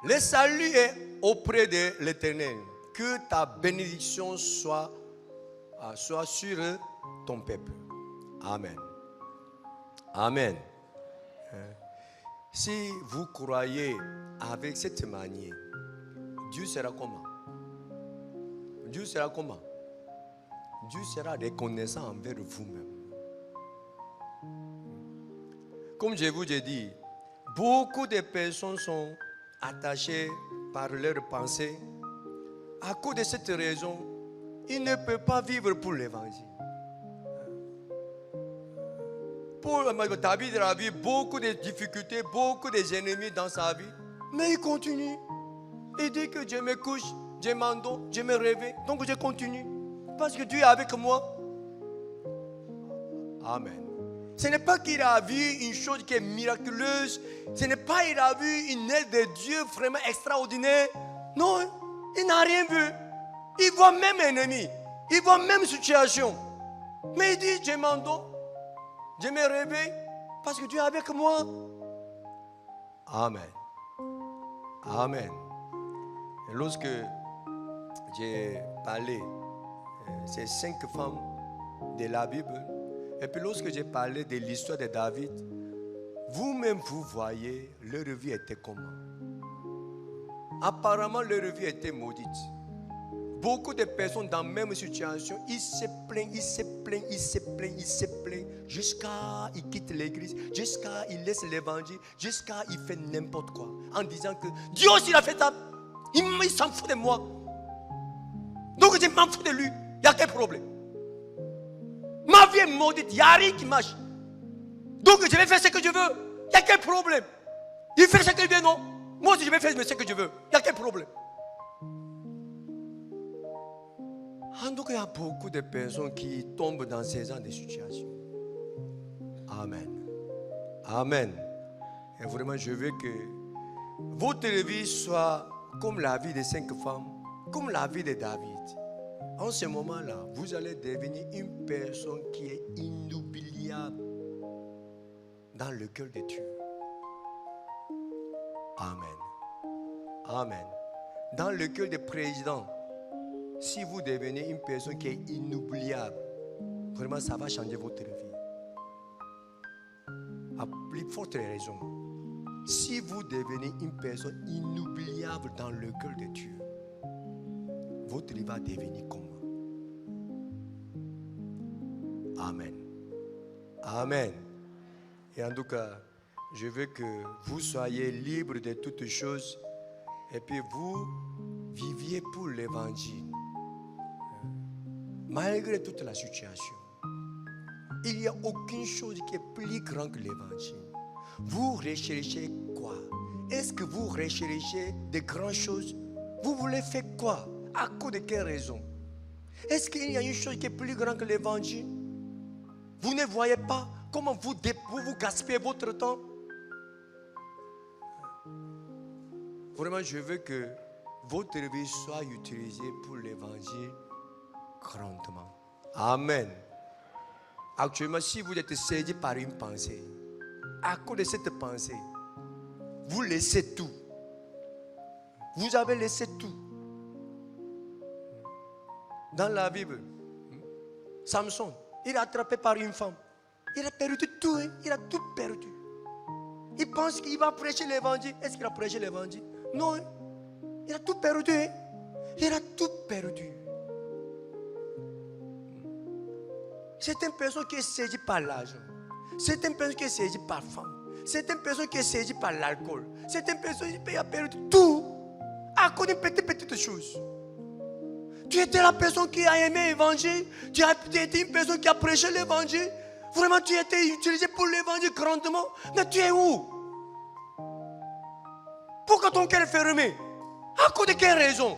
Le salut est auprès de l'Éternel. Que ta bénédiction soit sur ton peuple. Amen. Amen. Si vous croyez avec cette manière, Dieu sera comment? Dieu sera comment? Dieu sera reconnaissant envers vous-même. Comme je vous ai dit, beaucoup de personnes sont attachées par leurs pensées. À cause de cette raison, ils ne peuvent pas vivre pour l'évangile. David a vu beaucoup de difficultés, beaucoup d'ennemis dans sa vie, mais il continue. Il dit que je me couche, je m'endors, je me réveille, donc je continue. Parce que Dieu est avec moi. Amen. Ce n'est pas qu'il a vu une chose qui est miraculeuse. Ce n'est pas qu'il a vu une aide de Dieu vraiment extraordinaire. Non, il n'a rien vu. Il voit même ennemi. Il voit même situation. Mais il dit, je m'endors, je me réveille, parce que Dieu est avec moi. Amen. Amen. Et lorsque j'ai parlé ces 5 femmes de la Bible, et puis lorsque j'ai parlé de l'histoire de David, vous-même vous voyez, leur vie était comment? Apparemment, leur vie était maudite. Beaucoup de personnes dans la même situation, ils se plaignent, jusqu'à ils quittent l'église, jusqu'à ils laissent l'évangile, jusqu'à ils font n'importe quoi, en disant que Dieu aussi a fait ça, il s'en fout de moi. Donc je m'en fous de lui, il n'y a quel problème? Ma vie est maudite, il n'y a rien qui marche. Donc je vais faire ce que je veux, il n'y a quel problème? Il fait ce qu'il veut, non? Moi aussi je vais faire ce que je veux, il n'y a quel problème? Donc il y a beaucoup de personnes qui tombent dans ces genres de situations. Amen. Amen. Et vraiment, je veux que votre vie soit comme la vie des 5 femmes, comme la vie de David. En ce moment-là, vous allez devenir une personne qui est inoubliable dans le cœur de Dieu. Amen. Amen. Dans le cœur des présidents, si vous devenez une personne qui est inoubliable, vraiment ça va changer votre vie. À plus forte raison, si vous devenez une personne inoubliable dans le cœur de Dieu, votre vie va devenir comment? Amen. Amen. Et en tout cas, je veux que vous soyez libres de toutes choses et puis vous viviez pour l'évangile. Malgré toute la situation, il n'y a aucune chose qui est plus grande que l'évangile. Vous recherchez quoi? Est-ce que vous recherchez de grandes choses? Vous voulez faire quoi? À cause de quelle raison? Est-ce qu'il y a une chose qui est plus grande que l'évangile? Vous ne voyez pas comment vous gaspillez votre temps? Vraiment, je veux que votre vie soit utilisée pour l'évangile grandement. Amen. Actuellement, si vous êtes saisi par une pensée, à cause de cette pensée, vous laissez tout. Vous avez laissé tout. Dans la Bible, Samson, il est attrapé par une femme. Il a perdu tout, hein? Il a tout perdu. Il pense qu'il va prêcher l'évangile. Est-ce qu'il a prêché l'évangile? Non, hein? Il a tout perdu. Hein? Il a tout perdu. C'est une personne qui est saisie par l'argent. C'est une personne qui est saisie par la femme. C'est une personne qui est saisie par l'alcool. C'est une personne qui a perdu tout à cause d'une petite chose. Tu étais la personne qui a aimé l'évangile. Tu étais une personne qui a prêché l'évangile. Vraiment, tu étais utilisé pour l'évangile grandement. Mais tu es où? Pourquoi ton cœur est fermé? À cause de quelle raison?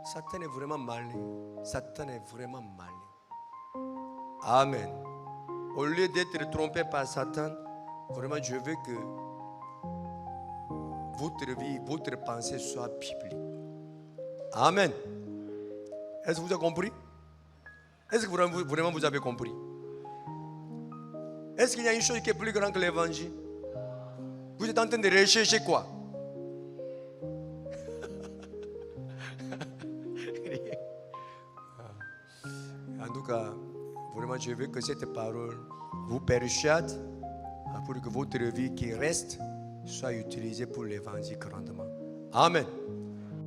Satan est vraiment malin. Satan est vraiment malin. Amen. Au lieu d'être trompé par Satan, vraiment, je veux que votre vie, votre pensée soit biblique. Amen. Est-ce que vous avez compris? Est-ce que vraiment vous avez compris? Est-ce qu'il y a une chose qui est plus grande que l'évangile? Vous êtes en train de rechercher quoi? En tout cas, vraiment, je veux que cette parole vous persuade pour que votre vie qui reste soit utilisée pour l'évangile grandement. Amen.